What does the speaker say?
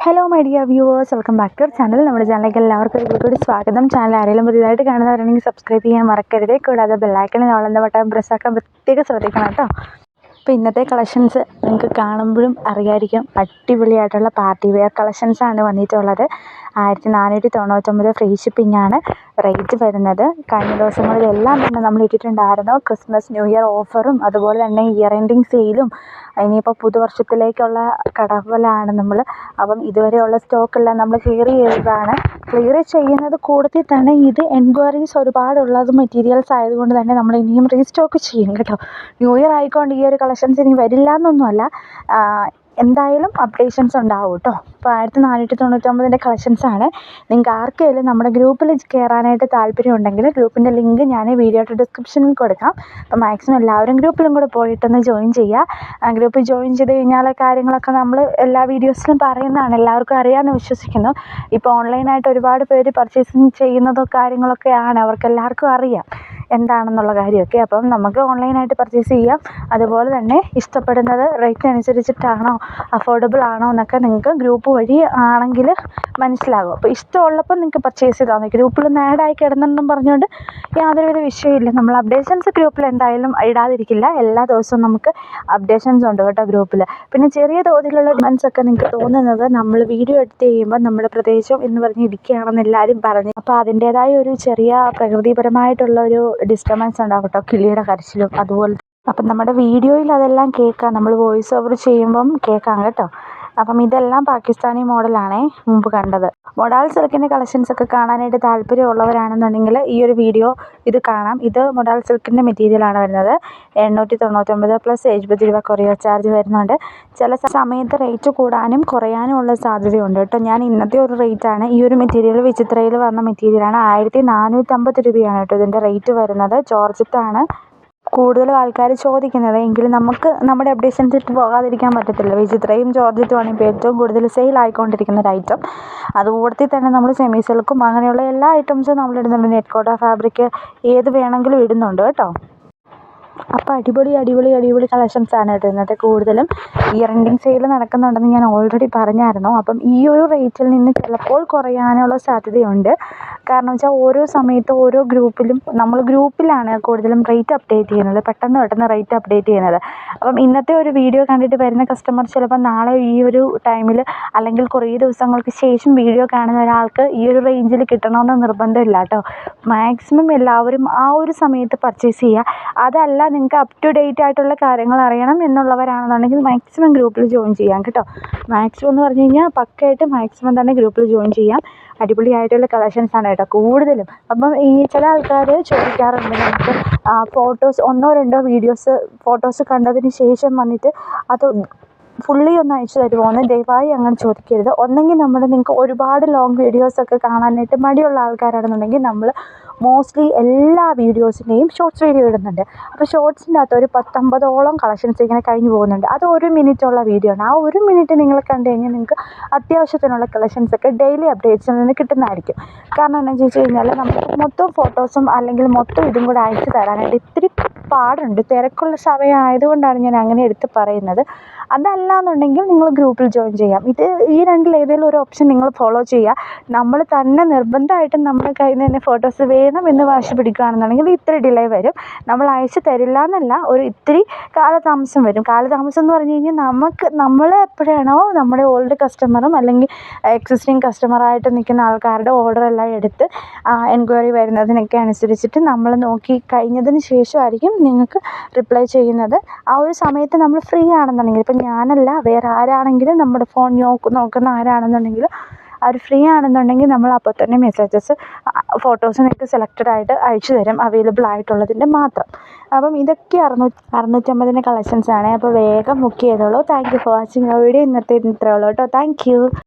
Hello my dear viewers, welcome back to our channel. നമ്മുടെ ചാനലിലേക്ക് എല്ലാവർക്കും ഒരിക്കൽ സ്വാഗതം. ചാനൽ ആരെങ്കിലും പുതിയതായിട്ട് കാണുന്നവരാണെങ്കിൽ സബ്സ്ക്രൈബ് ചെയ്യാൻ മറക്കരുത്. കൂടാതെ ബെല്ലൈക്കണിൽ ഓൾ ബട്ടൺ പ്രസ്സാക്കാൻ പ്രത്യേകം ശ്രദ്ധിക്കണം കേട്ടോ. അപ്പോൾ ഇന്നത്തെ കളക്ഷൻസ് നിങ്ങൾക്ക് കാണുമ്പോഴും അറിയായിരിക്കും, അടിപൊളിയായിട്ടുള്ള പാർട്ടി വെയർ കളക്ഷൻസാണ് വന്നിട്ടുള്ളത്. 1499 ഫ്രീ ഷിപ്പിംഗ് ആണ് റേറ്റ് വരുന്നത്. കഴിഞ്ഞ ദിവസങ്ങളിലെല്ലാം തന്നെ നമ്മൾ ഇട്ടിട്ടുണ്ടായിരുന്നു ക്രിസ്മസ് ന്യൂ ഇയർ ഓഫറും അതുപോലെ തന്നെ ഇയർ എൻഡിങ് സെയിലും. ഇനിയിപ്പോൾ പുതുവർഷത്തിലേക്കുള്ള കടവലാണ് നമ്മൾ. അപ്പം ഇതുവരെയുള്ള സ്റ്റോക്കെല്ലാം നമ്മൾ ക്ലിയർ ചെയ്തതാണ്. ക്ലിയർ ചെയ്യുന്നത് കൂട്ടത്തിൽ തന്നെ ഇത് എൻക്വയറീസ് ഒരുപാടുള്ളത് മെറ്റീരിയൽസ് ആയതുകൊണ്ട് തന്നെ നമ്മൾ ഇനിയും റീസ്റ്റോക്ക് ചെയ്യും കേട്ടോ. ന്യൂ ഇയർ ആയിക്കൊണ്ട് ഈ ഒരു കളക്ഷൻസ് ഇനി വരില്ല എന്നൊന്നുമല്ല, എന്തായാലും അപ്ഡേഷൻസ് ഉണ്ടാവും കേട്ടോ. ഇപ്പോൾ 1499 കളക്ഷൻസാണ്. നിങ്ങൾക്ക് ആർക്കെങ്കിലും നമ്മുടെ ഗ്രൂപ്പിൽ കയറാനായിട്ട് താല്പര്യം ഉണ്ടെങ്കിൽ ഗ്രൂപ്പിൻ്റെ ലിങ്ക് ഞാൻ വീഡിയോയുടെ ഡിസ്ക്രിപ്ഷനിൽ കൊടുക്കാം. അപ്പോൾ മാക്സിമം എല്ലാവരും ഗ്രൂപ്പിലും കൂടെ പോയിട്ടൊന്ന് ജോയിൻ ചെയ്യുക. ഗ്രൂപ്പിൽ ജോയിൻ ചെയ്ത് കഴിഞ്ഞാൽ കാര്യങ്ങളൊക്കെ നമ്മൾ എല്ലാ വീഡിയോസിലും പറയുന്നതാണ്, എല്ലാവർക്കും അറിയാമെന്ന് വിശ്വസിക്കുന്നു. ഇപ്പോൾ ഓൺലൈനായിട്ട് ഒരുപാട് പേര് പർച്ചേസിങ് ചെയ്യുന്നതോ കാര്യങ്ങളൊക്കെയാണ്, അവർക്ക് എല്ലാവർക്കും അറിയാം എന്താണെന്നുള്ള കാര്യമൊക്കെ. അപ്പം നമുക്ക് ഓൺലൈനായിട്ട് പർച്ചേസ് ചെയ്യാം. അതുപോലെ തന്നെ ഇഷ്ടപ്പെടുന്നത് റേറ്റ് അനുസരിച്ചിട്ടാണോ അഫോർഡബിൾ ആണോ എന്നൊക്കെ നിങ്ങൾക്ക് ഗ്രൂപ്പ് വഴി ആണെങ്കിൽ മനസ്സിലാകും. അപ്പോൾ ഇഷ്ടമുള്ളപ്പോൾ നിങ്ങൾക്ക് പർച്ചേസ് ചെയ്താൽ മതി. ഗ്രൂപ്പിലൊന്നും ആഡായി കിടന്നെന്നും പറഞ്ഞുകൊണ്ട് യാതൊരുവിധ വിഷയമില്ല. നമ്മൾ അപ്ഡേഷൻസ് ഗ്രൂപ്പിൽ എന്തായാലും ഇടാതിരിക്കില്ല. എല്ലാ ദിവസവും നമുക്ക് അപ്ഡേഷൻസ് ഉണ്ട് കേട്ടോ ഗ്രൂപ്പിൽ. പിന്നെ ചെറിയ തോതിലുള്ള ഡിമാൻഡ്സൊക്കെ നിങ്ങൾക്ക് തോന്നുന്നത് നമ്മൾ വീഡിയോ എഡിറ്റ് ചെയ്യുമ്പോൾ നമ്മുടെ പ്രദേശം എന്ന് പറഞ്ഞ് ഇരിക്കുകയാണെന്ന് എല്ലാവരും പറഞ്ഞു. അപ്പോൾ അതിൻ്റേതായ ഒരു ചെറിയ പ്രകൃതിപരമായിട്ടുള്ളൊരു ഡിസ്റ്റർബൻസ് ഉണ്ടാകും കേട്ടോ, കിളിയുടെ കരച്ചിലും അതുപോലെ. അപ്പം നമ്മുടെ വീഡിയോയിൽ അതെല്ലാം കേൾക്കാം, നമ്മൾ വോയിസ് ഓവർ ചെയ്യുമ്പം കേൾക്കാം കേട്ടോ. അപ്പം ഇതെല്ലാം പാകിസ്ഥാനി മോഡലാണേ മുമ്പ് കണ്ടത്. മൊഡാൾ സിൽക്കിൻ്റെ കളക്ഷൻസൊക്കെ കാണാനായിട്ട് താല്പര്യമുള്ളവരാണെന്നുണ്ടെങ്കിൽ ഈ ഒരു വീഡിയോ ഇത് കാണാം. ഇത് മൊഡാൾ സിൽക്കിൻ്റെ മെറ്റീരിയലാണ് വരുന്നത്. 899 പ്ലസ് 70 രൂപ കൊറിയർ ചാർജ് വരുന്നുണ്ട്. ചില സമയത്ത് റേറ്റ് കൂടാനും കുറയാനും ഉള്ള സാധ്യതയുണ്ട് കേട്ടോ. ഞാൻ ഇന്നത്തെ ഒരു റേറ്റാണ്. ഈ ഒരു മെറ്റീരിയൽ വിചിത്രയിൽ വന്ന മെറ്റീരിയലാണ്. 1450 രൂപയാണ് കേട്ടോ ഇതിൻ്റെ റേറ്റ് വരുന്നത്. ജോർജറ്റാണ് കൂടുതലും ആൾക്കാർ ചോദിക്കുന്നത്. എങ്കിലും നമുക്ക് നമ്മുടെ അപ്ഡേഷൻസ് ഇട്ട് പോകാതിരിക്കാൻ പറ്റത്തില്ല. വിചിത്രയും ജോർജറ്റുമാണ് ഇപ്പോൾ ഏറ്റവും കൂടുതൽ സെയിൽ ആയിക്കൊണ്ടിരിക്കുന്ന ഒരു ഐറ്റം. അതുകൂടത്തിൽ തന്നെ നമ്മൾ സെമി സിൽക്കും അങ്ങനെയുള്ള എല്ലാ ഐറ്റംസും നമ്മൾ ഇടുന്നുണ്ട്. നെറ്റ് കോട്ട ഫാബ്രിക് ഏത് വേണമെങ്കിലും ഇടുന്നുണ്ട് കേട്ടോ. അപ്പോൾ അടിപൊളി കളക്ഷൻസാണ് കേട്ടോ ഇന്നത്തെ കൂടുതലും. ഇയർ എൻഡിങ് സെയിൽ നടക്കുന്നുണ്ടെന്ന് ഞാൻ ഓൾറെഡി പറഞ്ഞായിരുന്നു. അപ്പം ഈ ഒരു റേറ്റിൽ നിന്ന് ചിലപ്പോൾ കുറയാനുള്ള സാധ്യതയുണ്ട്. കാരണം വെച്ചാൽ ഓരോ സമയത്ത് ഓരോ ഗ്രൂപ്പിലും നമ്മൾ ഗ്രൂപ്പിലാണ് കൂടുതലും റേറ്റ് അപ്ഡേറ്റ് ചെയ്യുന്നത്, പെട്ടെന്ന് റേറ്റ് അപ്ഡേറ്റ് ചെയ്യുന്നത്. അപ്പം ഇന്നത്തെ ഒരു വീഡിയോ കണ്ടിട്ട് വരുന്ന കസ്റ്റമർ ചിലപ്പോൾ നാളെ ഈ ഒരു ടൈമിൽ അല്ലെങ്കിൽ കുറേ ദിവസങ്ങൾക്ക് ശേഷം വീഡിയോ കാണുന്ന ഒരാൾക്ക് ഈ ഒരു റേഞ്ചിൽ കിട്ടണമെന്ന് നിർബന്ധമില്ല കേട്ടോ. മാക്സിമം എല്ലാവരും ആ ഒരു സമയത്ത് പർച്ചേസ് ചെയ്യുക. അതല്ല നിങ്ങൾക്ക് അപ് ടു ഡേറ്റ് ആയിട്ടുള്ള കാര്യങ്ങൾ അറിയണം എന്നുള്ളവരാണെന്നുണ്ടെങ്കിൽ മാക്സിമം ഗ്രൂപ്പിൽ ജോയിൻ ചെയ്യാം കേട്ടോ. മാക്സിമം എന്ന് പറഞ്ഞു കഴിഞ്ഞാൽ പക്കയായിട്ട് മാക്സിമം തന്നെ ഗ്രൂപ്പിൽ ജോയിൻ ചെയ്യാം. അടിപൊളിയായിട്ടുള്ള കളക്ഷൻസാണ് കേട്ടോ കൂടുതലും. അപ്പം ഈ ചില ആൾക്കാർ ചോദിക്കാറുണ്ട്, നമുക്ക് ഫോട്ടോസ് 1-2 വീഡിയോസ് ഫോട്ടോസ് കണ്ടതിന് ശേഷം വന്നിട്ട് അത് ഫുള്ളി ഒന്ന് അയച്ചു തരുമോയെന്ന്. ദയവായി അങ്ങനെ ചോദിക്കരുത്. ഒന്നെങ്കിൽ നിങ്ങൾക്ക് ഒരുപാട് ലോങ് വീഡിയോസൊക്കെ കാണാനായിട്ട് മടിയുള്ള ആൾക്കാരാണെന്നുണ്ടെങ്കിൽ നമ്മൾ മോസ്റ്റ്ലി എല്ലാ വീഡിയോസിൻ്റെയും ഷോർട്സ് വീഡിയോ ഇടുന്നുണ്ട്. അപ്പോൾ ഷോർട്സിൻ്റെ അകത്ത് ഒരു 10-50ഓളം കളക്ഷൻസ് ഇങ്ങനെ കഴിഞ്ഞ് പോകുന്നുണ്ട്. അത് 1 മിനിറ്റുള്ള വീഡിയോ ആണ്. ആ 1 മിനിറ്റ് നിങ്ങൾ കണ്ടു കഴിഞ്ഞാൽ നിങ്ങൾക്ക് അത്യാവശ്യത്തിനുള്ള കളക്ഷൻസൊക്കെ ഡെയിലി അപ്ഡേറ്റ്സിൽ നിന്ന് കിട്ടുന്നതായിരിക്കും. കാരണം എന്താണെന്ന് ചോദിച്ചു കഴിഞ്ഞാൽ നമുക്ക് മൊത്തം ഫോട്ടോസും അല്ലെങ്കിൽ മൊത്തം ഇതും കൂടെ അയച്ചു തരാനായിട്ട് ഇത്തിരി പാടുണ്ട്. തിരക്കുള്ള സമയം ആയതുകൊണ്ടാണ് ഞാൻ അങ്ങനെ എടുത്ത് പറയുന്നത്. അതല്ല എന്നുണ്ടെങ്കിൽ നിങ്ങൾ ഗ്രൂപ്പിൽ ജോയിൻ ചെയ്യാം. ഈ രണ്ടിൽ ഏതെങ്കിലും ഒരു ഓപ്ഷൻ നിങ്ങൾ ഫോളോ ചെയ്യുക. നമ്മൾ തന്നെ നിർബന്ധമായിട്ടും നമ്മുടെ കയ്യിൽ നിന്ന് തന്നെ ഫോട്ടോസ് വേണമെന്ന് വാശി പിടിക്കുകയാണെന്നുണ്ടെങ്കിൽ ഇത്തിരി ഡിലേ വരും. നമ്മൾ അയച്ചു തരില്ല എന്നല്ല, ഒരു ഇത്തിരി കാലതാമസം വരും. കാലതാമസം എന്ന് പറഞ്ഞു കഴിഞ്ഞാൽ നമ്മൾ എപ്പോഴാണോ നമ്മുടെ ഓൾഡ് കസ്റ്റമറും അല്ലെങ്കിൽ എക്സിസ്റ്റിംഗ് കസ്റ്റമറായിട്ട് നിൽക്കുന്ന ആൾക്കാരുടെ ഓർഡറെല്ലാം എടുത്ത് എൻക്വയറി വരുന്നതിനൊക്കെ അനുസരിച്ചിട്ട് നമ്മൾ നോക്കി കഴിഞ്ഞതിന് ശേഷമായിരിക്കും നിങ്ങൾക്ക് റിപ്ലൈ ചെയ്യുന്നത്. ആ ഒരു സമയത്ത് നമ്മൾ ഫ്രീ ആണെന്നുണ്ടെങ്കിൽ, ഇപ്പം ഞാനല്ല വേറെ ആരാണെങ്കിലും നമ്മുടെ ഫോൺ നോക്കുന്ന ആരാണെന്നുണ്ടെങ്കിലും അവർ ഫ്രീ ആണെന്നുണ്ടെങ്കിൽ നമ്മൾ അപ്പോൾ തന്നെ മെസ്സേജസ് ഫോട്ടോസ് നിങ്ങൾക്ക് സെലക്റ്റഡ് ആയിട്ട് അയച്ചു തരും, അവൈലബിൾ ആയിട്ടുള്ളതിൻ്റെ മാത്രം. അപ്പം ഇതൊക്കെ 650 കളക്ഷൻസാണ്. അപ്പോൾ വേഗം ബുക്ക് ചെയ്തോളൂ. Thank you for watching video. ഇന്നത്തെ ഇത്രയേ ഉള്ളൂ കേട്ടോ. Thank you.